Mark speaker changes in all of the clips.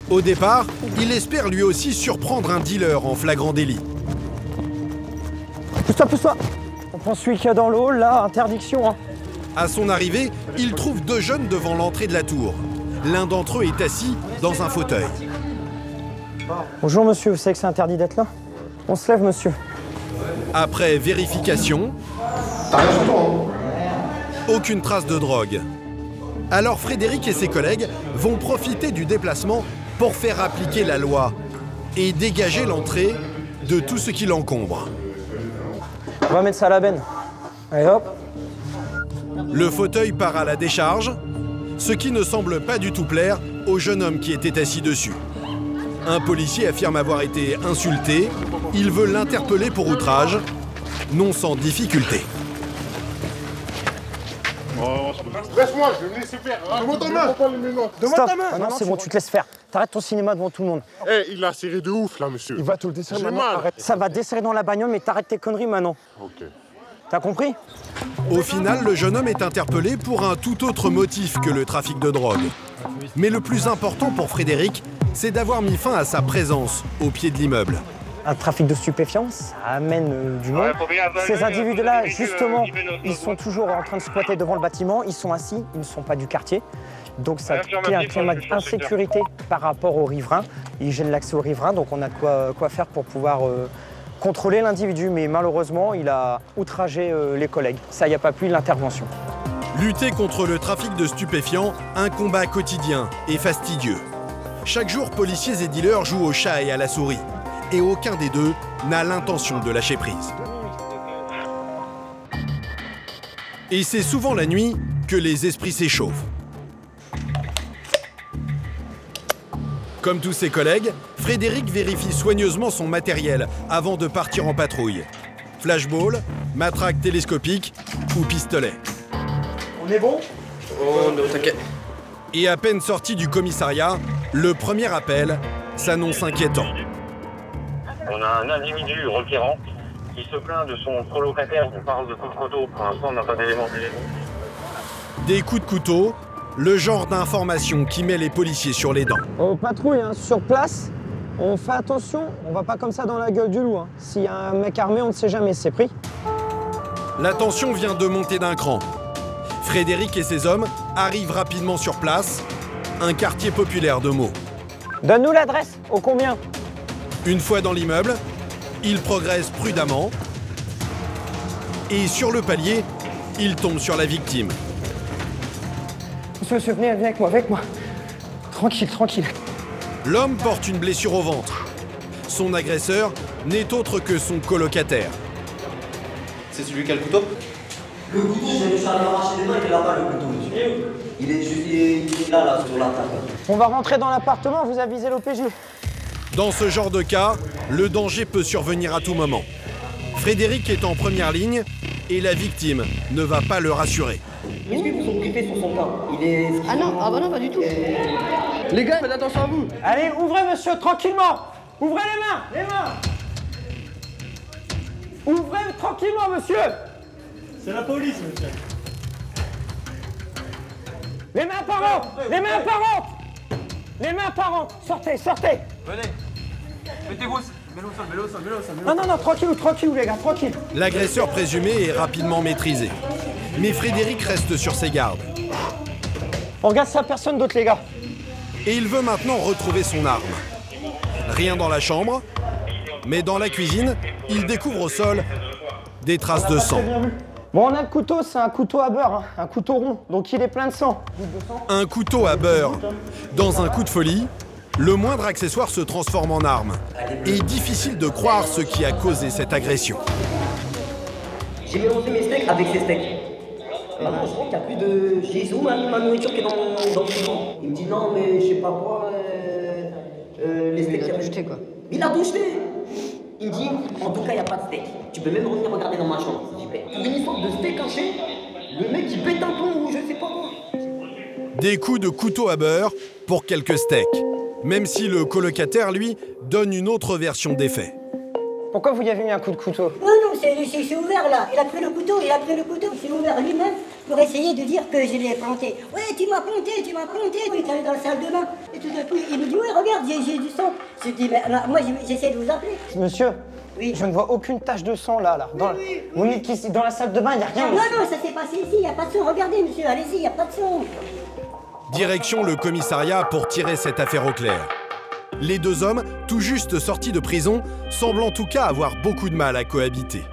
Speaker 1: Au départ, il espère lui aussi surprendre un dealer en flagrant délit.
Speaker 2: Pousse-toi, pousse-toi. On prend celui qu'il y a dans le hall, là, interdiction. Hein.
Speaker 1: À son arrivée, il trouve deux jeunes devant l'entrée de la tour. L'un d'entre eux est assis dans un fauteuil.
Speaker 2: Bonjour monsieur, vous savez que c'est interdit d'être là? On se lève monsieur.
Speaker 1: Après vérification, aucune trace de drogue. Alors Frédéric et ses collègues vont profiter du déplacement pour faire appliquer la loi et dégager l'entrée de tout ce qui l'encombre.
Speaker 2: On va mettre ça à la benne. Allez hop.
Speaker 1: Le fauteuil part à la décharge, ce qui ne semble pas du tout plaire au jeune homme qui était assis dessus. Un policier affirme avoir été insulté. Il veut l'interpeller pour outrage, non sans difficulté.
Speaker 3: Laisse-moi, je vais me laisser faire. Donne-moi ta main.
Speaker 2: Stop. Ah non, c'est bon, tu te laisses faire. T'arrêtes ton cinéma devant tout le monde.
Speaker 3: Eh, il a serré de ouf là, monsieur.
Speaker 4: Il va tout le desserrer
Speaker 3: J'ai
Speaker 4: maintenant.
Speaker 3: mal.
Speaker 4: Arrête.
Speaker 2: Ça va desserrer dans la bagnole, mais t'arrêtes tes conneries maintenant.
Speaker 3: Ok.
Speaker 2: T'as compris?
Speaker 1: Au final, le jeune homme est interpellé pour un tout autre motif que le trafic de drogue. Mais le plus important pour Frédéric, c'est d'avoir mis fin à sa présence au pied de l'immeuble.
Speaker 2: Un trafic de stupéfiants, ça amène du monde. Ces individus-là, justement, ils sont toujours en train de squatter devant le bâtiment. Ils sont assis, ils ne sont pas du quartier. Donc ça crée un climat d'insécurité par rapport aux riverains. Ils gênent l'accès aux riverains, donc on a quoi faire pour pouvoir contrôler l'individu. Mais malheureusement, il a outragé les collègues. Ça, il n'y a pas plus l'intervention.
Speaker 1: Lutter contre le trafic de stupéfiants, un combat quotidien et fastidieux. Chaque jour, policiers et dealers jouent au chat et à la souris. Et aucun des deux n'a l'intention de lâcher prise. Et c'est souvent la nuit que les esprits s'échauffent. Comme tous ses collègues, Frédéric vérifie soigneusement son matériel avant de partir en patrouille. Flashball, matraque télescopique ou pistolet.
Speaker 2: On est bon?
Speaker 5: Oh non, t'inquiète.
Speaker 1: Et à peine sorti du commissariat, le premier appel s'annonce inquiétant.
Speaker 6: On a un individu requérant qui se plaint de son colocataire qui parle de coups de couteau. Pour l'instant, on n'a pas d'éléments.
Speaker 1: Des coups de couteau, le genre d'information qui met les policiers sur les dents.
Speaker 2: On patrouille hein, sur place, on fait attention, on va pas comme ça dans la gueule du loup. Hein. S'il y a un mec armé, on ne sait jamais, c'est pris.
Speaker 1: La tension vient de monter d'un cran. Frédéric et ses hommes arrivent rapidement sur place, un quartier populaire de Meaux.
Speaker 2: Donne-nous l'adresse, au combien?
Speaker 1: Une fois dans l'immeuble, ils progressent prudemment et sur le palier, ils tombent sur la victime.
Speaker 2: Monsieur, venez avec moi. Tranquille, tranquille.
Speaker 1: L'homme porte une blessure au ventre. Son agresseur n'est autre que son colocataire.
Speaker 5: C'est celui qui a le couteau?
Speaker 7: Le couteau, j'ai réussi à l'arracher des mains, il est là-bas le couteau, monsieur. Il est là, sur la table.
Speaker 2: On va rentrer dans l'appartement, vous avisez l'OPJ.
Speaker 1: Dans ce genre de cas, le danger peut survenir à tout moment. Frédéric est en première ligne et la victime ne va pas le rassurer.
Speaker 7: Est-ce que vous occupez sur son cas? Il est...
Speaker 8: Ah non, ah bah non, pas du tout.
Speaker 4: Les gars, faites attention à vous.
Speaker 2: Allez, ouvrez monsieur, tranquillement. Ouvrez les mains. Ouvrez tranquillement monsieur.
Speaker 9: C'est la police, monsieur.
Speaker 2: Les mains apparentes. Sortez.
Speaker 5: Venez. Mettez-vous. Mets-le au sol.
Speaker 2: Non, tranquille les gars, tranquille.
Speaker 1: L'agresseur présumé est rapidement maîtrisé. Mais Frédéric reste sur ses gardes.
Speaker 2: On regarde si y a personne d'autre les gars.
Speaker 1: Et il veut maintenant retrouver son arme. Rien dans la chambre, mais dans la cuisine, il découvre au sol des traces de sang.
Speaker 2: Bon, on a le couteau, c'est un couteau à beurre, hein, un couteau rond, donc il est plein de sang.
Speaker 1: Un couteau à beurre. Dans un coup de folie, le moindre accessoire se transforme en arme. Et difficile de croire ce qui a causé cette agression.
Speaker 7: J'ai mélangé mes steaks avec ses steaks. Maintenant, je crois qu'il n'y a plus de... J'ai où ma nourriture qui est dans le frigo. Il me dit non, mais je sais pas quoi, les steaks...
Speaker 8: Il a tout jeté, quoi.
Speaker 7: Il a tout jeté. Il me dit, en tout cas, il n'y a pas de steak. Tu peux même revenir regarder dans ma chambre. Super. Pour une histoire de steak haché, le mec il pète un plomb ou je sais pas quoi.
Speaker 1: Des coups de couteau à beurre pour quelques steaks. Même si le colocataire, lui, donne une autre version des faits.
Speaker 2: Pourquoi vous y avez mis un coup de couteau?
Speaker 10: Non, c'est ouvert là. Il a pris le couteau, c'est ouvert lui-même.
Speaker 8: pour essayer de dire que je l'ai planté. Ouais, tu m'as planté, oui, t'es allé dans la salle de bain. Et tout d'un coup, il me dit, ouais, regarde, j'ai du sang. Je dis, mais alors, moi, j'essaie de vous appeler.
Speaker 2: Monsieur,
Speaker 8: oui.
Speaker 2: Je ne vois aucune tache de sang là. Vous me dites qu'ici, dans la salle de bain, il n'y a rien.
Speaker 8: Non, ça s'est passé ici, il n'y a pas de sang. Regardez, monsieur, allez-y, il n'y a pas de sang.
Speaker 1: Direction le commissariat pour tirer cette affaire au clair. Les deux hommes, tout juste sortis de prison, semblent en tout cas avoir beaucoup de mal à cohabiter.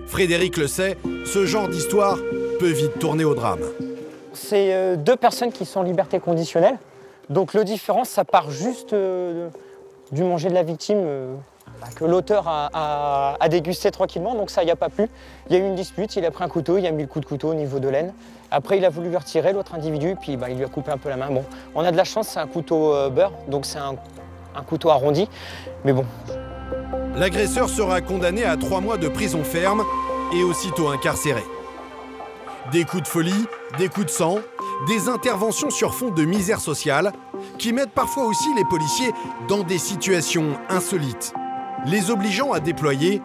Speaker 1: Frédéric le sait, ce genre d'histoire peut vite tourner au drame.
Speaker 2: C'est deux personnes qui sont en liberté conditionnelle. Donc le différence, ça part juste du manger de la victime que l'auteur a dégusté tranquillement, donc ça, il n'y a pas plu. Il y a eu une dispute, il a pris un couteau, il a mis le coup de couteau au niveau de l'aine. Après, il a voulu lui retirer l'autre individu, puis il lui a coupé un peu la main. Bon, on a de la chance, c'est un couteau beurre, donc c'est un couteau arrondi, mais bon.
Speaker 1: L'agresseur sera condamné à 3 mois de prison ferme et aussitôt incarcéré. Des coups de folie, des coups de sang, des interventions sur fond de misère sociale qui mettent parfois aussi les policiers dans des situations insolites, les obligeant à déployer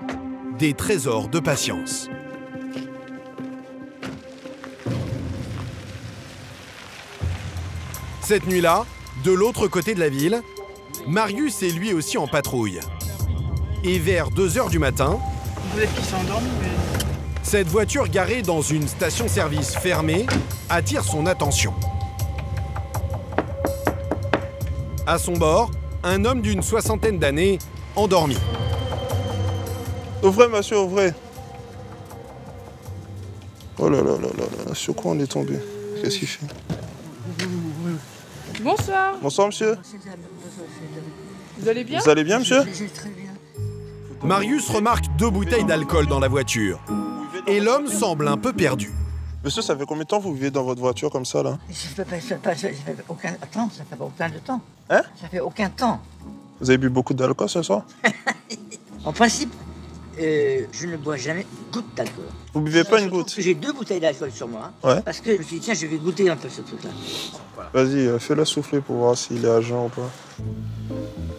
Speaker 1: des trésors de patience. Cette nuit-là, de l'autre côté de la ville, Marius est lui aussi en patrouille. Et vers 2 h du matin,
Speaker 10: peut-être qu'il s'est endormi, mais...
Speaker 1: cette voiture garée dans une station-service fermée attire son attention. À son bord, un homme d'une 60aine d'années, endormi.
Speaker 11: Ouvrez, monsieur, ouvrez. Oh là là là là là, sur quoi on est tombé? Qu'est-ce qu'il fait?
Speaker 10: Bonsoir.
Speaker 11: Bonsoir, monsieur.
Speaker 10: Vous allez bien?
Speaker 11: Vous allez bien, monsieur?
Speaker 8: Très bien.
Speaker 1: Marius remarque 2 bouteilles d'alcool dans la voiture. Et l'homme semble un peu perdu.
Speaker 11: Monsieur, ça fait combien de temps que vous vivez dans votre voiture comme ça, là?
Speaker 8: Ça fait aucun temps, ça fait aucun de temps.
Speaker 11: Hein?
Speaker 8: Ça fait aucun temps.
Speaker 11: Vous avez bu beaucoup d'alcool ce soir?
Speaker 8: En principe, je ne bois jamais goutte d'alcool.
Speaker 11: Vous buvez pas une goutte?
Speaker 8: J'ai 2 bouteilles d'alcool sur moi.
Speaker 11: Ouais.
Speaker 8: Parce que je me suis dit, tiens, je vais goûter un peu ce truc-là.
Speaker 11: Vas-y, fais-le souffler pour voir s'il est agent ou pas.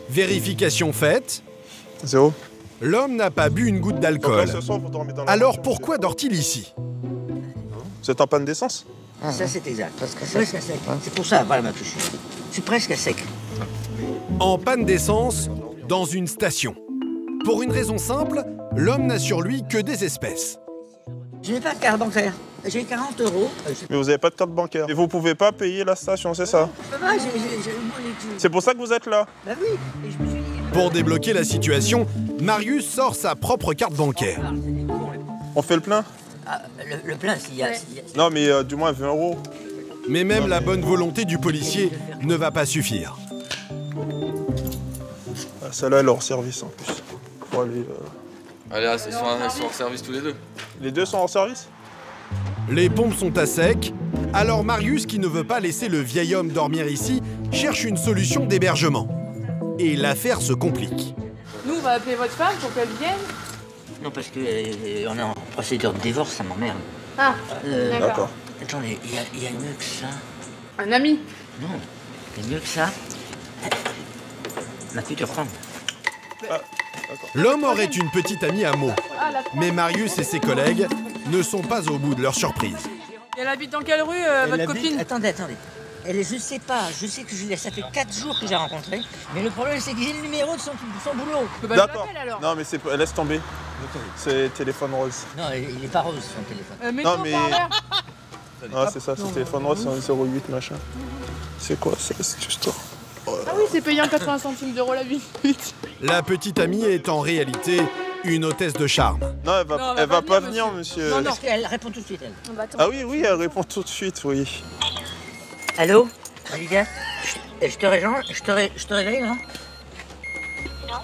Speaker 1: Vérification faite.
Speaker 11: 0.
Speaker 1: L'homme n'a pas bu une goutte d'alcool.
Speaker 11: Donc là, ce soir, vous dormez dans la
Speaker 1: Alors
Speaker 11: voiture,
Speaker 1: pourquoi
Speaker 11: monsieur.
Speaker 1: dort-il ici?
Speaker 11: Vous êtes en panne d'essence?
Speaker 8: Ça, c'est exact. Parce que c'est presque à sec. C'est pour ça, voilà, je suis presque à sec.
Speaker 1: En panne d'essence, dans une station. Pour une raison simple, l'homme n'a sur lui que des espèces.
Speaker 8: Je n'ai pas de carte bancaire. J'ai 40 euros.
Speaker 11: Mais vous n'avez pas de carte bancaire. Et vous pouvez pas payer la station, c'est ça? C'est pour ça que vous êtes là?
Speaker 8: Bah oui. Et je me suis dit...
Speaker 1: Pour débloquer la situation, Marius sort sa propre carte bancaire.
Speaker 11: On fait le plein?
Speaker 8: Ah, le plein, s'il y a...
Speaker 11: Non, mais du moins 20 euros.
Speaker 1: Mais même la bonne volonté du policier ne va pas suffire.
Speaker 11: Ah, celle-là, elle est hors service en plus. Faut aller,
Speaker 5: Allez, ils sont en service tous les deux.
Speaker 11: Les deux sont hors service?
Speaker 1: Les pompes sont à sec, alors Marius, qui ne veut pas laisser le vieil homme dormir ici, cherche une solution d'hébergement. Et l'affaire se complique.
Speaker 10: Nous, on va appeler votre femme pour qu'elle vienne.
Speaker 8: Non, parce qu'on est en procédure de divorce, ça m'emmerde.
Speaker 10: Ah,
Speaker 11: D'accord.
Speaker 8: Attendez, il y a mieux que ça.
Speaker 10: Un ami?
Speaker 8: Non, il y a mieux que ça. Ma future femme.
Speaker 1: L'homme aurait une petite amie à mots. Mais Marius et ses collègues ne sont pas au bout de leur surprise.
Speaker 10: Elle habite dans quelle rue, votre copine?
Speaker 8: Attendez. Je sais pas, je sais que ça fait 4 jours que j'ai rencontré. Mais le problème, c'est que j'ai le numéro de son boulot.
Speaker 11: D'accord. Non, mais c'est... laisse tomber. C'est téléphone rose.
Speaker 8: Non, il est pas rose, son téléphone.
Speaker 11: Non, mais... Ah, c'est ça, c'est téléphone rose, c'est un 08 machin. C'est quoi ça, cette histoire?
Speaker 10: Ah oui, c'est payant 80 centimes d'euros la minute.
Speaker 1: La petite amie est en réalité une hôtesse de charme.
Speaker 11: Non, elle va pas venir, monsieur.
Speaker 8: Non, parce qu'elle répond tout de suite, elle.
Speaker 11: Ah oui, elle répond tout de suite, oui.
Speaker 8: Allô, Olivia? Je te réveille, là? Non.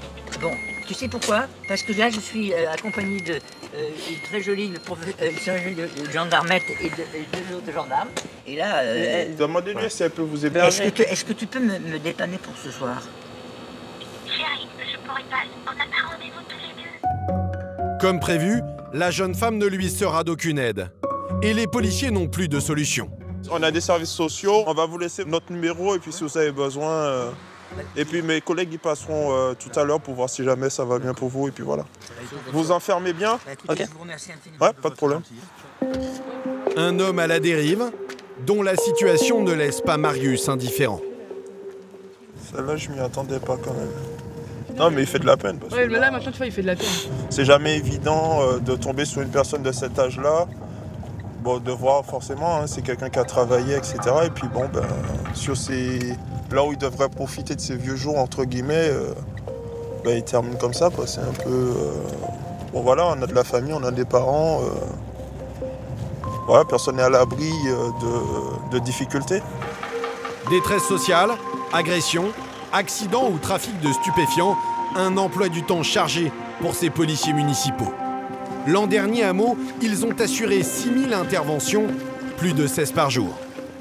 Speaker 8: Bon, tu sais pourquoi? Parce que là, je suis accompagné de une très jolie gendarmette et deux autres gendarmes. Et là...
Speaker 11: Demandez-lui si elle peut vous aider.
Speaker 8: Est-ce que tu peux me dépanner pour ce soir?
Speaker 12: Chérie, je pourrais pas. On n'a pas rendez-vous tous les deux.
Speaker 1: Comme prévu, la jeune femme ne lui sera d'aucune aide. Et les policiers n'ont plus de solution.
Speaker 11: On a des services sociaux, on va vous laisser notre numéro et puis si vous avez besoin... Et puis mes collègues ils passeront tout à l'heure pour voir si jamais ça va bien pour vous et puis voilà. Vous enfermez bien?
Speaker 8: Écoutez, je vous remercie infiniment.
Speaker 11: Ouais, pas de problème.
Speaker 1: Un homme à la dérive, dont la situation ne laisse pas Marius indifférent.
Speaker 11: Celle-là, je m'y attendais pas quand même. Non, mais il fait de la peine.
Speaker 10: Ouais, mais là, maintenant, tu vois, il fait de la peine.
Speaker 11: C'est jamais évident de tomber sur une personne de cet âge-là. Bon, de voir forcément, hein, c'est quelqu'un qui a travaillé, etc. Et puis bon, ben, sur là où il devrait profiter de ses vieux jours, entre guillemets, ben, il termine comme ça, quoi. C'est un peu... Bon voilà, on a de la famille, on a des parents. Voilà, personne n'est à l'abri de difficultés.
Speaker 1: Détresse sociale, agression, accident ou trafic de stupéfiants, un emploi du temps chargé pour ces policiers municipaux. L'an dernier à Meaux, ils ont assuré 6000 interventions, plus de 16 par jour.